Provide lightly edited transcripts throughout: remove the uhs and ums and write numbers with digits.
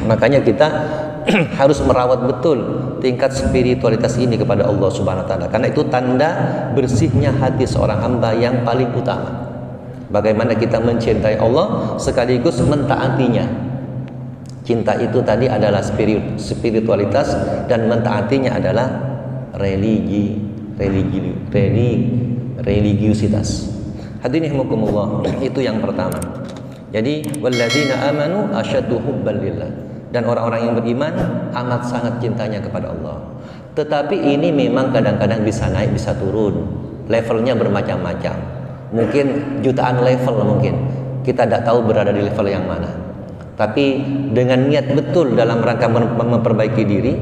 Makanya kita harus merawat betul tingkat spiritualitas ini kepada Allah Subhanahu wa taala, karena itu tanda bersihnya hati seorang hamba yang paling utama. Bagaimana kita mencintai Allah sekaligus mentaatinya. Cinta itu tadi adalah spiritualitas, dan mentaatinya adalah religiusitas. Hadirin rahimakumullah, itu yang pertama. Jadi walladzina amanu asyaddu hubban lillah, dan orang-orang yang beriman amat sangat cintanya kepada Allah. Tetapi ini memang kadang-kadang bisa naik, bisa turun. Levelnya bermacam-macam. Mungkin jutaan level, mungkin kita tidak tahu berada di level yang mana. Tapi dengan niat betul dalam rangka memperbaiki diri,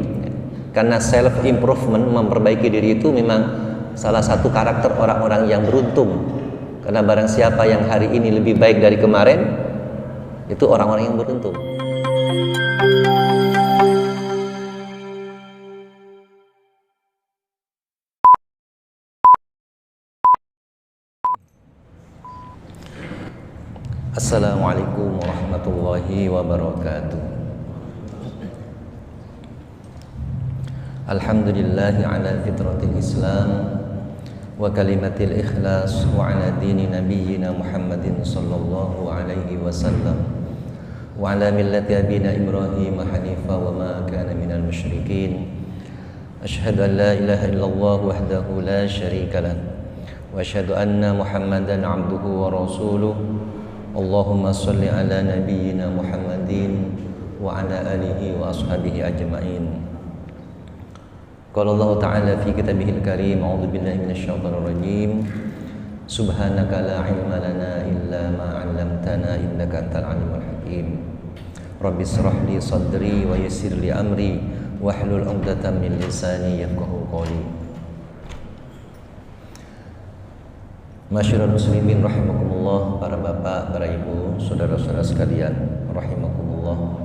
karena self improvement, memperbaiki diri itu memang salah satu karakter orang-orang yang beruntung. Karena barang siapa yang hari ini lebih baik dari kemarin, itu orang-orang yang beruntung. Assalamualaikum warahmatullahi wabarakatuh. Alhamdulillahi ala fitratil Islam wa kalimatil ikhlas wa ala dini nabiyyina Muhammadin sallallahu alaihi wasallam wa ala millati abina Ibrahim hanifa wa ma kana minal musyrikin. Asyhadu an la ilaha illallah wahdahu la syarika lah wa asyhadu anna Muhammadan abduhu wa rasuluh. Allahumma salli ala nabiyyina Muhammadin wa ala alihi wa ashabihi ajma'in. Qala Allah Ta'ala fi kitabihil karim, a'udzu billahi minasyaitonir rajim. Subhanaka la ilma lana illa ma 'allamtana innaka antal alimul hakim. Rabbi shrah li sadri wa yassir li amri wahlul 'uqdatam min lisani yafqahu qawli. Masyarul muslimin rahimakumullah, para bapak, para ibu, saudara-saudara sekalian rahimakumullah.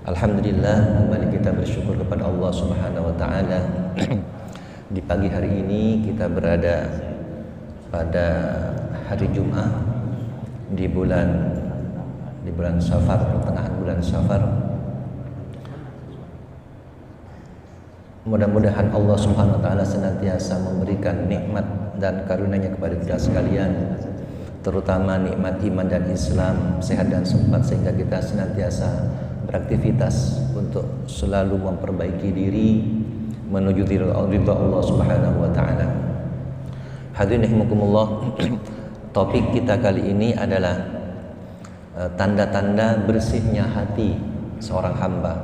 Alhamdulillah, kembali kita bersyukur kepada Allah Subhanahu wa taala. Di pagi hari ini kita berada pada hari Jumat di bulan Safar, pertengahan bulan Safar. Mudah-mudahan Allah Subhanahu wa taala senantiasa memberikan nikmat dan karunia-Nya kepada kita sekalian, terutama nikmat iman dan Islam, sehat dan sempat, sehingga kita senantiasa beraktivitas untuk selalu memperbaiki diri menuju ridha Allah Subhanahu wa taala. Hadirin rahimakumullah, topik kita kali ini adalah tanda-tanda bersihnya hati seorang hamba.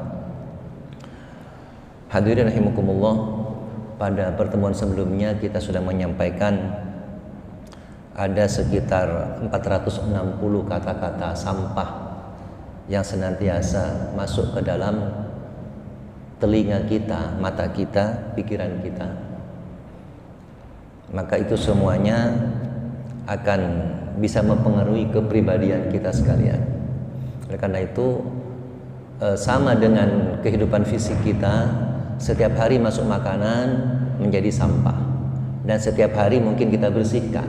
Hadirin rahimakumullah, pada pertemuan sebelumnya kita sudah menyampaikan ada sekitar 460 kata-kata sampah yang senantiasa masuk ke dalam telinga kita, mata kita, pikiran kita. Maka itu semuanya akan bisa mempengaruhi kepribadian kita sekalian. Oleh karena itu, sama dengan kehidupan fisik kita, setiap hari masuk makanan menjadi sampah, dan setiap hari mungkin kita bersihkan.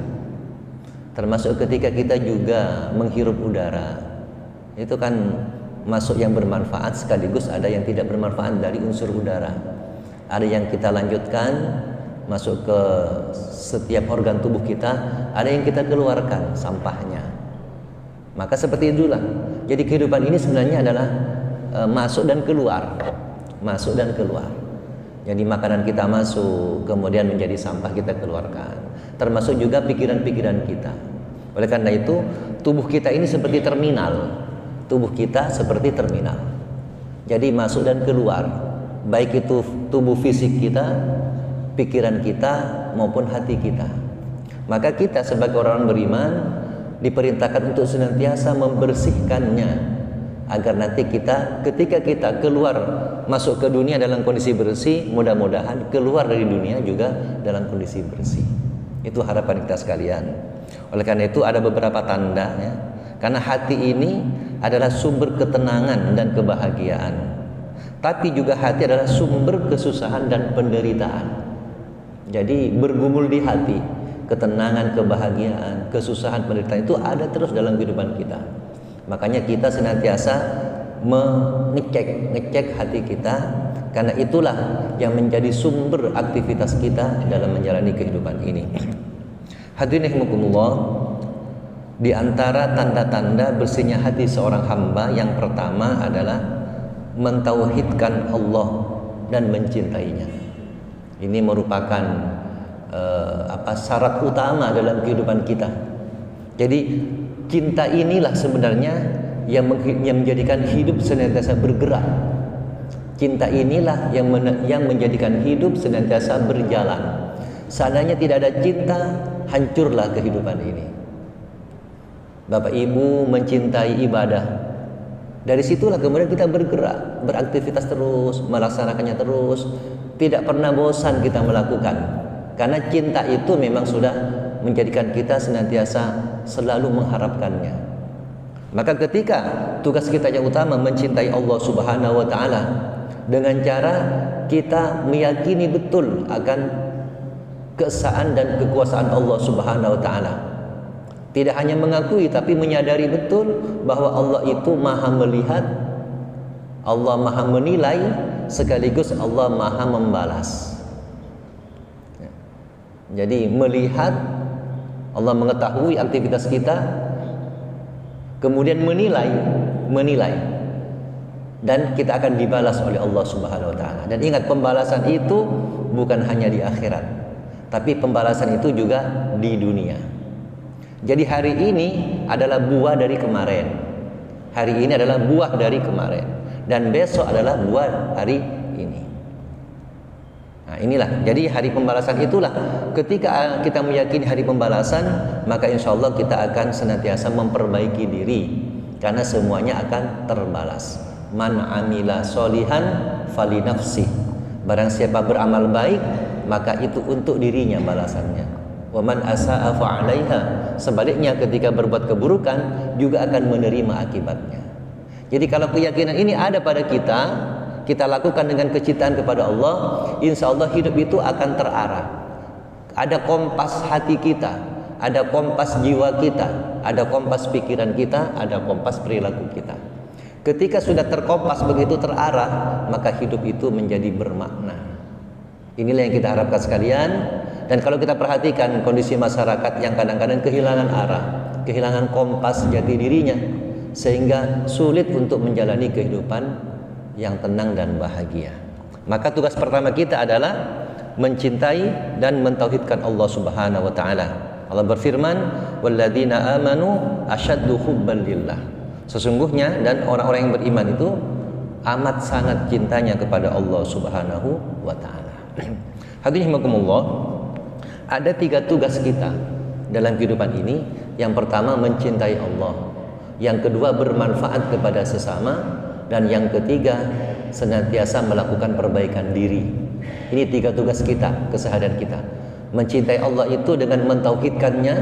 Termasuk ketika kita juga menghirup udara, itu kan masuk yang bermanfaat, sekaligus ada yang tidak bermanfaat dari unsur udara. Ada yang kita lanjutkan masuk ke setiap organ tubuh kita, ada yang kita keluarkan sampahnya. Maka seperti itulah. Jadi kehidupan ini sebenarnya adalah masuk dan keluar. Masuk dan keluar. Jadi makanan kita masuk, kemudian menjadi sampah, kita keluarkan. Termasuk juga pikiran-pikiran kita. Oleh karena itu, tubuh kita ini seperti terminal. Tubuh kita seperti terminal. Jadi masuk dan keluar, baik itu tubuh fisik kita, pikiran kita, maupun hati kita. Maka kita sebagai orang beriman diperintahkan untuk senantiasa membersihkannya, agar nanti kita, ketika kita keluar masuk ke dunia dalam kondisi bersih, mudah-mudahan keluar dari dunia juga dalam kondisi bersih. Itu harapan kita sekalian. Oleh karena itu ada beberapa tanda ya. Karena hati ini adalah sumber ketenangan dan kebahagiaan. Tapi juga hati adalah sumber kesusahan dan penderitaan. Jadi bergumul di hati, ketenangan, kebahagiaan, kesusahan, penderitaan itu ada terus dalam kehidupan kita. Makanya kita senantiasa ngecek hati kita, karena itulah yang menjadi sumber aktivitas kita dalam menjalani kehidupan ini. Hadirin rahimakumullah, di antara tanda-tanda bersihnya hati seorang hamba yang pertama adalah mentauhidkan Allah dan mencintainya. Ini merupakan syarat utama dalam kehidupan kita. Jadi cinta inilah sebenarnya yang menjadikan hidup senantiasa bergerak. Cinta inilah yang menjadikan hidup senantiasa berjalan. Seandainya tidak ada cinta, hancurlah kehidupan ini. Bapak Ibu mencintai ibadah, dari situlah kemudian kita bergerak, beraktivitas terus, melaksanakannya terus, tidak pernah bosan kita melakukan. Karena cinta itu memang sudah menjadikan kita senantiasa selalu mengharapkannya. Maka ketika tugas kita yang utama mencintai Allah Subhanahu wa taala dengan cara kita meyakini betul akan keesaan dan kekuasaan Allah Subhanahu wa taala. Tidak hanya mengakui tapi menyadari betul bahwa Allah itu Maha melihat, Allah Maha menilai, sekaligus Allah Maha membalas. Jadi melihat, Allah mengetahui aktivitas kita, kemudian menilai, dan kita akan dibalas oleh Allah Subhanahu wa taala. Dan ingat, pembalasan itu bukan hanya di akhirat, tapi pembalasan itu juga di dunia. Jadi hari ini adalah buah dari kemarin. Hari ini adalah buah dari kemarin, dan besok adalah buah hari ini. Nah, inilah, jadi hari pembalasan itulah. Ketika kita meyakini hari pembalasan, maka insya Allah kita akan senantiasa memperbaiki diri, karena semuanya akan terbalas. Man amila solihan fali nafsi. Barang siapa beramal baik, maka itu untuk dirinya balasannya. Wa man asa'a fa'alaiha. Sebaliknya ketika berbuat keburukan juga akan menerima akibatnya. Jadi kalau keyakinan ini ada pada kita lakukan dengan kecintaan kepada Allah, insya Allah hidup itu akan terarah. Ada kompas hati kita, ada kompas jiwa kita, ada kompas pikiran kita, ada kompas perilaku kita. Ketika sudah terkompas begitu terarah, maka hidup itu menjadi bermakna. Inilah yang kita harapkan sekalian. Dan kalau kita perhatikan kondisi masyarakat yang kadang-kadang kehilangan arah, kehilangan kompas jati dirinya, sehingga sulit untuk menjalani kehidupan yang tenang dan bahagia. Maka tugas pertama kita adalah mencintai dan mentauhidkan Allah Subhanahu wa taala. Allah berfirman, "Walladzina amanu asyaddu hubban lillah." Sesungguhnya dan orang-orang yang beriman itu amat sangat cintanya kepada Allah Subhanahu wa taala. Hadirin rahimakumullah, ada 3 tugas kita dalam kehidupan ini. Yang pertama mencintai Allah, yang kedua bermanfaat kepada sesama, dan yang ketiga senantiasa melakukan perbaikan diri. Ini 3 tugas kita, keseharian kita. Mencintai Allah itu dengan mentauhidkannya,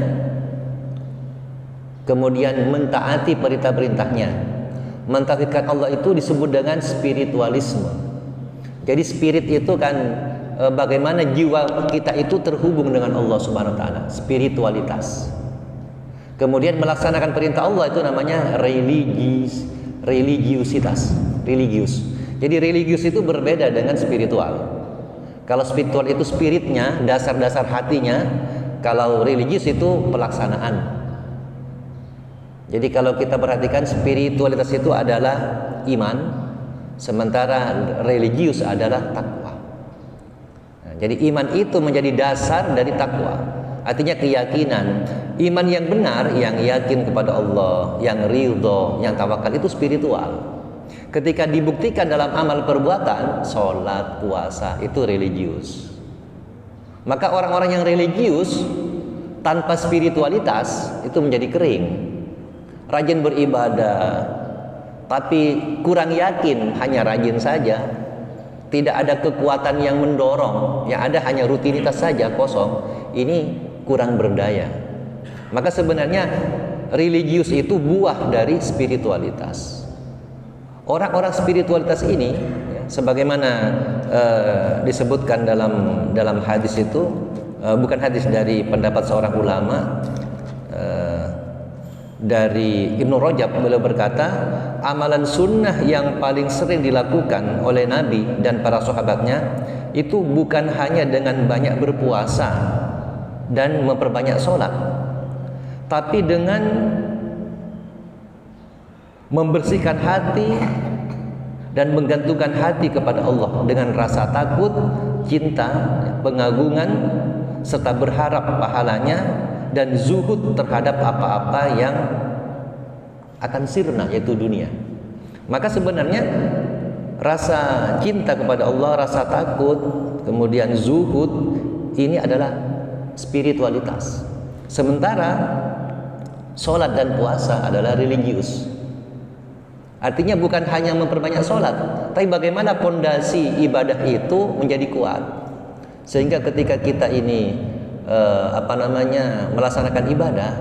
kemudian mentaati perintah-perintahnya. Mentauhidkan Allah itu disebut dengan spiritualisme. Jadi spirit itu kan bagaimana jiwa kita itu terhubung dengan Allah Subhanahu wa taala, spiritualitas. Kemudian melaksanakan perintah Allah itu namanya religiusitas, religius. Jadi religius itu berbeda dengan spiritual. Kalau spiritual itu spiritnya, dasar-dasar hatinya. Kalau religius itu pelaksanaan. Jadi kalau kita perhatikan, spiritualitas itu adalah iman, sementara religius adalah takwa. Nah, jadi iman itu menjadi dasar dari takwa. Artinya keyakinan. Iman yang benar, yang yakin kepada Allah, yang ridho, yang tawakal, itu spiritual. Ketika dibuktikan dalam amal perbuatan, sholat, puasa, itu religius. Maka orang-orang yang religius tanpa spiritualitas itu menjadi kering. Rajin beribadah, tapi kurang yakin, hanya rajin saja. Tidak ada kekuatan yang mendorong, yang ada hanya rutinitas saja, kosong. Ini kurang berdaya. Maka sebenarnya religius itu buah dari spiritualitas. Orang-orang spiritualitas ini, ya, sebagaimana disebutkan dalam hadis itu, bukan hadis, dari pendapat seorang ulama, dari Ibnu Rajab, beliau berkata, amalan sunnah yang paling sering dilakukan oleh Nabi dan para sahabatnya itu bukan hanya dengan banyak berpuasa dan memperbanyak sholat, tapi dengan membersihkan hati dan menggantungkan hati kepada Allah dengan rasa takut, cinta, pengagungan, serta berharap pahalanya, dan zuhud terhadap apa-apa yang akan sirna, yaitu dunia. Maka sebenarnya rasa cinta kepada Allah, rasa takut, kemudian zuhud, ini adalah spiritualitas. Sementara sholat dan puasa adalah religius. Artinya bukan hanya memperbanyak sholat, tapi bagaimana pondasi ibadah itu menjadi kuat, sehingga ketika kita ini melaksanakan ibadah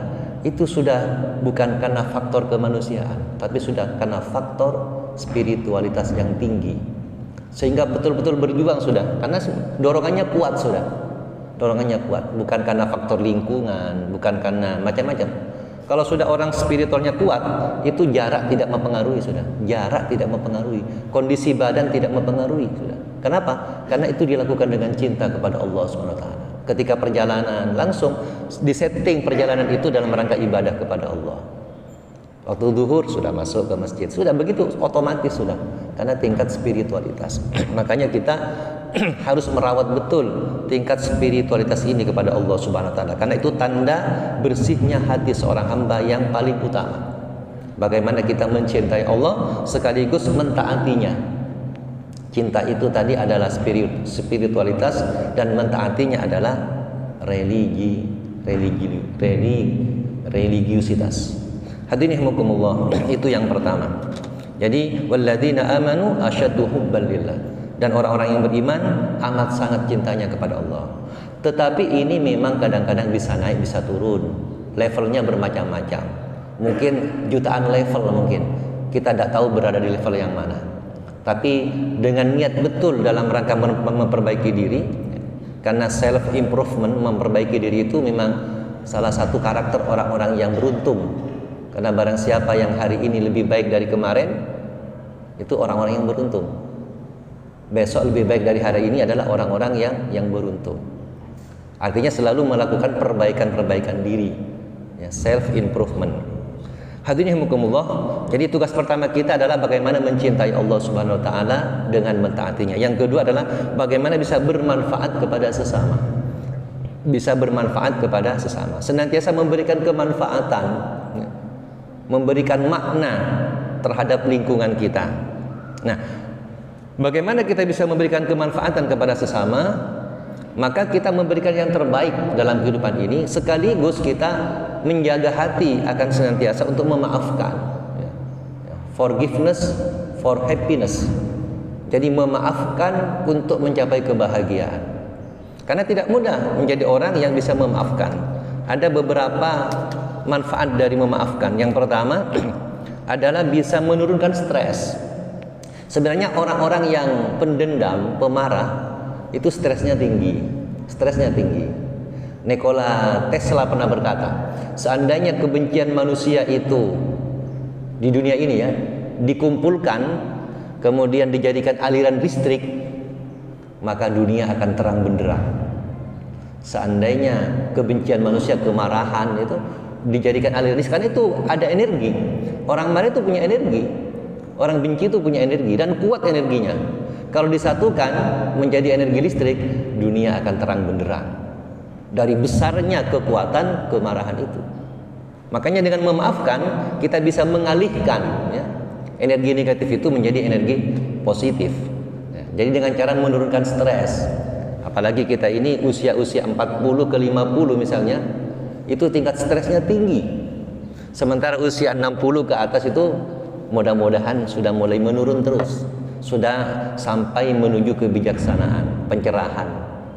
itu sudah bukan karena faktor kemanusiaan, tapi sudah karena faktor spiritualitas yang tinggi, sehingga betul-betul berjuang sudah, karena dorongannya kuat sudah, dorongannya kuat, bukan karena faktor lingkungan, bukan karena macam-macam. Kalau sudah orang spiritualnya kuat, itu jarak tidak mempengaruhi sudah. Jarak tidak mempengaruhi, kondisi badan tidak mempengaruhi sudah. Kenapa? Karena itu dilakukan dengan cinta kepada Allah SWT. Ketika perjalanan langsung disetting perjalanan itu dalam rangka ibadah kepada Allah. Waktu zuhur sudah masuk ke masjid, sudah begitu otomatis sudah, karena tingkat spiritualitas. Makanya kita harus merawat betul tingkat spiritualitas ini kepada Allah Subhanahu wa taala, karena itu tanda bersihnya hati seorang hamba yang paling utama. Bagaimana kita mencintai Allah sekaligus mentaatinya. Cinta itu tadi adalah spiritualitas, dan mentaatinya adalah religiusitas. Hadirin rahimakumullah, itu yang pertama. Jadi walladzina amanu asyaddu hubban lillah, dan orang-orang yang beriman amat sangat cintanya kepada Allah. Tetapi ini memang kadang-kadang bisa naik, bisa turun. Levelnya bermacam-macam. Mungkin jutaan level, mungkin kita tidak tahu berada di level yang mana. Tapi dengan niat betul dalam rangka memperbaiki diri, karena self improvement, memperbaiki diri itu memang salah satu karakter orang-orang yang beruntung. Karena barang siapa yang hari ini lebih baik dari kemarin, itu orang-orang yang beruntung. Besok lebih baik dari hari ini adalah orang-orang yang beruntung. Artinya selalu melakukan perbaikan-perbaikan diri, ya, self improvement. Hadirin rahimakumullah. Jadi tugas pertama kita adalah bagaimana mencintai Allah Subhanahu wa taala dengan mentaatinya. Yang kedua adalah bagaimana bisa bermanfaat kepada sesama. Bisa bermanfaat kepada sesama. Senantiasa memberikan kemanfaatan, ya, memberikan makna terhadap lingkungan kita. Nah, bagaimana kita bisa memberikan kemanfaatan kepada sesama? Maka kita memberikan yang terbaik dalam kehidupan ini, sekaligus kita menjaga hati akan senantiasa untuk memaafkan. Forgiveness for happiness. Jadi memaafkan untuk mencapai kebahagiaan. Karena tidak mudah menjadi orang yang bisa memaafkan. Ada beberapa manfaat dari memaafkan. Yang pertama adalah bisa menurunkan stres. Sebenarnya orang-orang yang pendendam, pemarah, itu stresnya tinggi. Nikola Tesla pernah berkata, seandainya kebencian manusia itu di dunia ini, ya, dikumpulkan kemudian dijadikan aliran listrik, maka dunia akan terang benderang. Seandainya kebencian manusia, kemarahan itu dijadikan aliran listrik, karena itu ada energi. Orang marah itu punya energi, orang benci itu punya energi dan kuat energinya. Kalau disatukan menjadi energi listrik, dunia akan terang benderang dari besarnya kekuatan kemarahan itu. Makanya dengan memaafkan kita bisa mengalihkan, ya, energi negatif itu menjadi energi positif. Ya, jadi dengan cara menurunkan stres. Apalagi kita ini usia-usia 40 ke 50 misalnya, itu tingkat stresnya tinggi. Sementara usia 60 ke atas itu mudah-mudahan sudah mulai menurun terus. Sudah sampai menuju kebijaksanaan, pencerahan,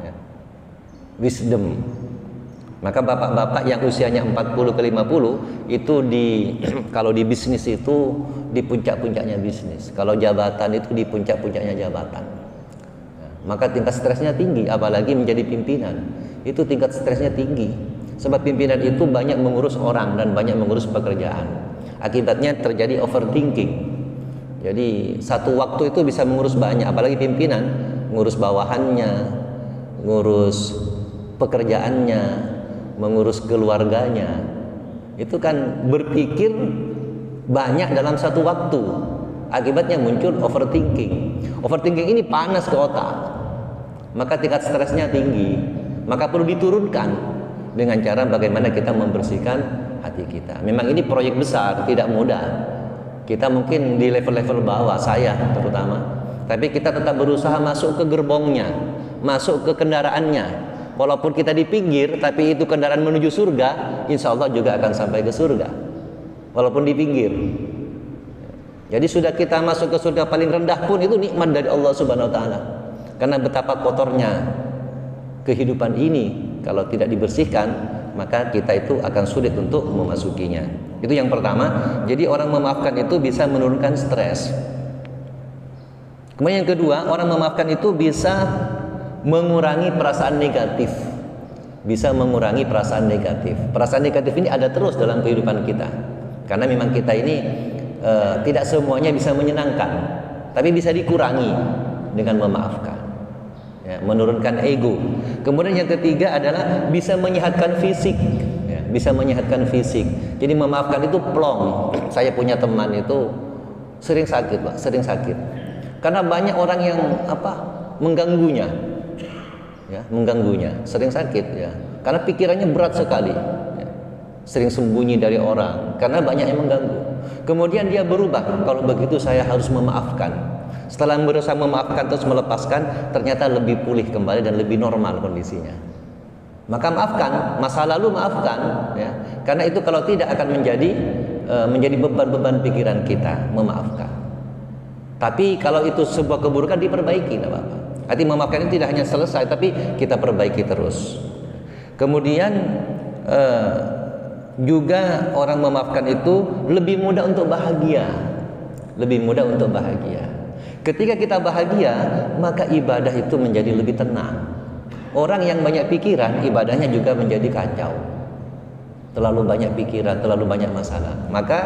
ya, wisdom. Maka bapak-bapak yang usianya 40 ke 50 itu kalau di bisnis itu di puncak-puncaknya bisnis. Kalau jabatan itu di puncak-puncaknya jabatan. Ya, maka tingkat stresnya tinggi, apalagi menjadi pimpinan. Itu tingkat stresnya tinggi. Sebab pimpinan itu banyak mengurus orang dan banyak mengurus pekerjaan. Akibatnya terjadi overthinking. Jadi satu waktu itu bisa mengurus banyak, apalagi pimpinan, ngurus bawahannya, ngurus pekerjaannya, mengurus keluarganya. Itu kan berpikir banyak dalam satu waktu. Akibatnya muncul overthinking. Overthinking ini panas ke otak, maka tingkat stresnya tinggi. Maka perlu diturunkan dengan cara bagaimana kita membersihkan hati kita. Memang ini proyek besar, tidak mudah. Kita mungkin di level-level bawah, saya terutama, tapi kita tetap berusaha masuk ke gerbongnya, masuk ke kendaraannya. Walaupun kita di pinggir, tapi itu kendaraan menuju surga, insya Allah juga akan sampai ke surga, walaupun di pinggir. Jadi sudah kita masuk ke surga paling rendah pun itu nikmat dari Allah Subhanahu Wa Taala. Karena betapa kotornya kehidupan ini, kalau tidak dibersihkan, maka kita itu akan sulit untuk memasukinya. Itu yang pertama. Jadi orang memaafkan itu bisa menurunkan stres. Kemudian yang kedua, orang memaafkan itu bisa mengurangi perasaan negatif. Bisa mengurangi perasaan negatif. Perasaan negatif ini ada terus dalam kehidupan kita. Karena memang kita ini tidak semuanya bisa menyenangkan, tapi bisa dikurangi dengan memaafkan. Ya, menurunkan ego. Kemudian yang ketiga adalah bisa menyehatkan fisik. Ya, bisa menyehatkan fisik. Jadi memaafkan itu plong. Saya punya teman itu sering sakit, Pak, sering sakit. Karena banyak orang yang mengganggunya. Ya, mengganggunya, sering sakit ya. Karena pikirannya berat sekali. Ya. Sering sembunyi dari orang karena banyak yang mengganggu. Kemudian dia berubah, kalau begitu saya harus memaafkan. Setelah berusaha memaafkan terus melepaskan, ternyata lebih pulih kembali dan lebih normal kondisinya. Maka maafkan, masa lalu maafkan ya. Karena itu kalau tidak akan menjadi beban-beban pikiran kita, memaafkan. Tapi kalau itu sebuah keburukan, diperbaiki, tidak apa-apa. Arti memaafkan itu tidak hanya selesai, tapi kita perbaiki terus. Kemudian juga orang memaafkan itu lebih mudah untuk bahagia. Lebih mudah untuk bahagia. Ketika kita bahagia, maka ibadah itu menjadi lebih tenang. Orang yang banyak pikiran, ibadahnya juga menjadi kacau. Terlalu banyak pikiran, terlalu banyak masalah. Maka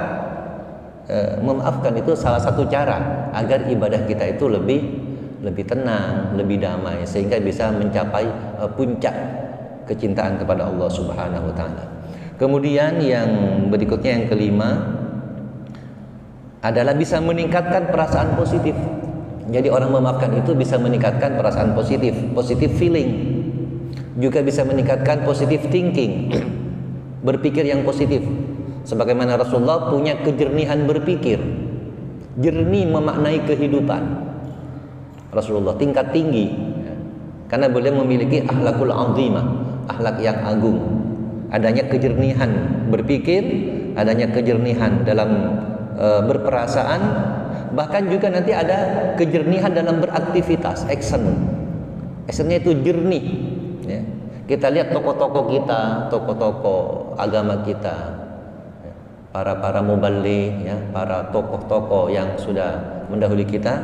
memaafkan itu salah satu cara agar ibadah kita itu lebih tenang, lebih damai, sehingga bisa mencapai puncak kecintaan kepada Allah Subhanahu wa taala. Kemudian yang berikutnya, yang kelima adalah bisa meningkatkan perasaan positif. Jadi orang memaafkan itu bisa meningkatkan perasaan positif, positive feeling. Juga bisa meningkatkan positive thinking, berpikir yang positif. Sebagaimana Rasulullah punya kejernihan berpikir, jernih memaknai kehidupan. Rasulullah tingkat tinggi, karena beliau memiliki akhlakul azimah, akhlak yang agung. Adanya kejernihan berpikir, adanya kejernihan dalam berperasaan, bahkan juga nanti ada kejernihan dalam beraktivitas, actionnya itu jernih ya. Kita lihat tokoh-tokoh kita, tokoh-tokoh agama kita, para muballigh ya, para tokoh-tokoh yang sudah mendahului kita,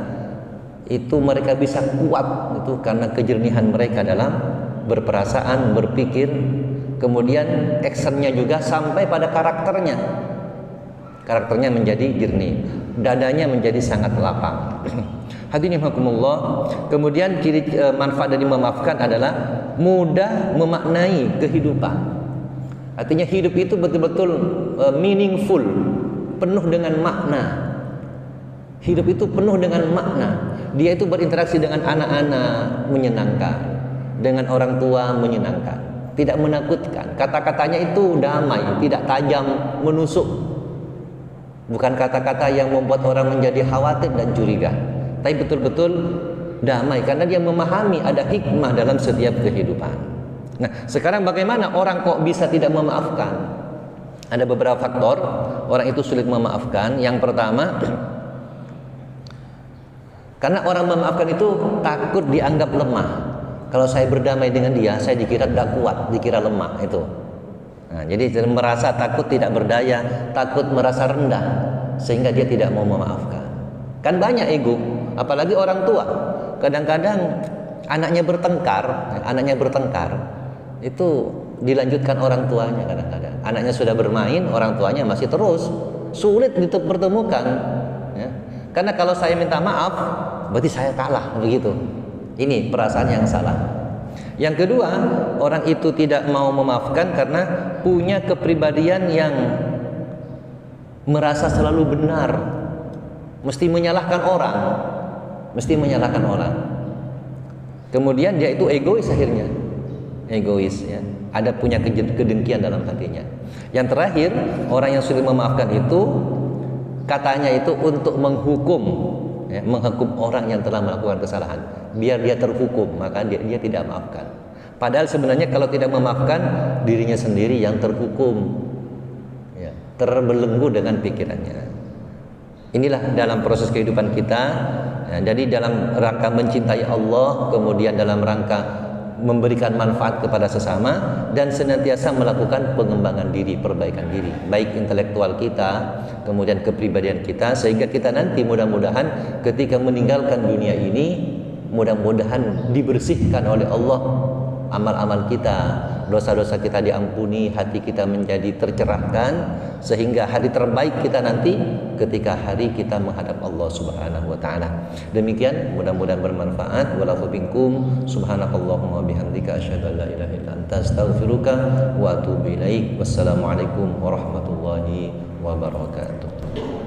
itu mereka bisa kuat itu karena kejernihan mereka dalam berperasaan, berpikir. Kemudian actionnya juga sampai pada karakternya menjadi jernih, dadanya menjadi sangat lapang. Hadirin rahimakumullah. Kemudian ciri manfaat dari memaafkan adalah mudah memaknai kehidupan. Artinya hidup itu betul-betul meaningful, penuh dengan makna. Hidup itu penuh dengan makna. Dia itu berinteraksi dengan anak-anak menyenangkan, dengan orang tua menyenangkan, tidak menakutkan. Kata-katanya itu damai, tidak tajam menusuk. Bukan kata-kata yang membuat orang menjadi khawatir dan curiga, tapi betul-betul damai karena dia memahami ada hikmah dalam setiap kehidupan. Nah, sekarang bagaimana orang kok bisa tidak memaafkan? Ada beberapa faktor orang itu sulit memaafkan. Yang pertama, karena orang memaafkan itu takut dianggap lemah. Kalau saya berdamai dengan dia, saya dikira tidak kuat, dikira lemah itu. Nah, jadi merasa takut tidak berdaya, takut merasa rendah, sehingga dia tidak mau memaafkan. Kan banyak ego, apalagi orang tua. Kadang-kadang anaknya bertengkar, itu dilanjutkan orang tuanya kadang-kadang. Anaknya sudah bermain, orang tuanya masih terus, sulit dipertemukan. Ya. Karena kalau saya minta maaf, berarti saya kalah, begitu. Ini perasaan yang salah. Yang kedua, orang itu tidak mau memaafkan karena punya kepribadian yang merasa selalu benar, mesti menyalahkan orang, Kemudian dia itu egois akhirnya, ya. Ada punya kedengkian dalam hatinya. Yang terakhir, orang yang sulit memaafkan itu katanya itu untuk menghukum, ya, menghukum orang yang telah melakukan kesalahan, biar dia terhukum, maka dia tidak maafkan. Padahal sebenarnya kalau tidak memaafkan, dirinya sendiri yang terhukum, ya, terbelenggu dengan pikirannya. Inilah dalam proses kehidupan kita, ya, jadi dalam rangka mencintai Allah, kemudian dalam rangka memberikan manfaat kepada sesama, dan senantiasa melakukan pengembangan diri, perbaikan diri, baik intelektual kita, kemudian kepribadian kita, sehingga kita nanti mudah-mudahan ketika meninggalkan dunia ini, mudah-mudahan dibersihkan oleh Allah amal-amal kita, dosa-dosa kita diampuni, hati kita menjadi tercerahkan, sehingga hari terbaik kita nanti ketika hari kita menghadap Allah Subhanahu wa taala. Demikian, mudah-mudahan bermanfaat. Wallahu bikum, subhanakallahumma bihamdika asyhadu an la ilaha illa anta astaghfiruka wa atubu ilaik. Wassalamualaikum warahmatullahi wabarakatuh.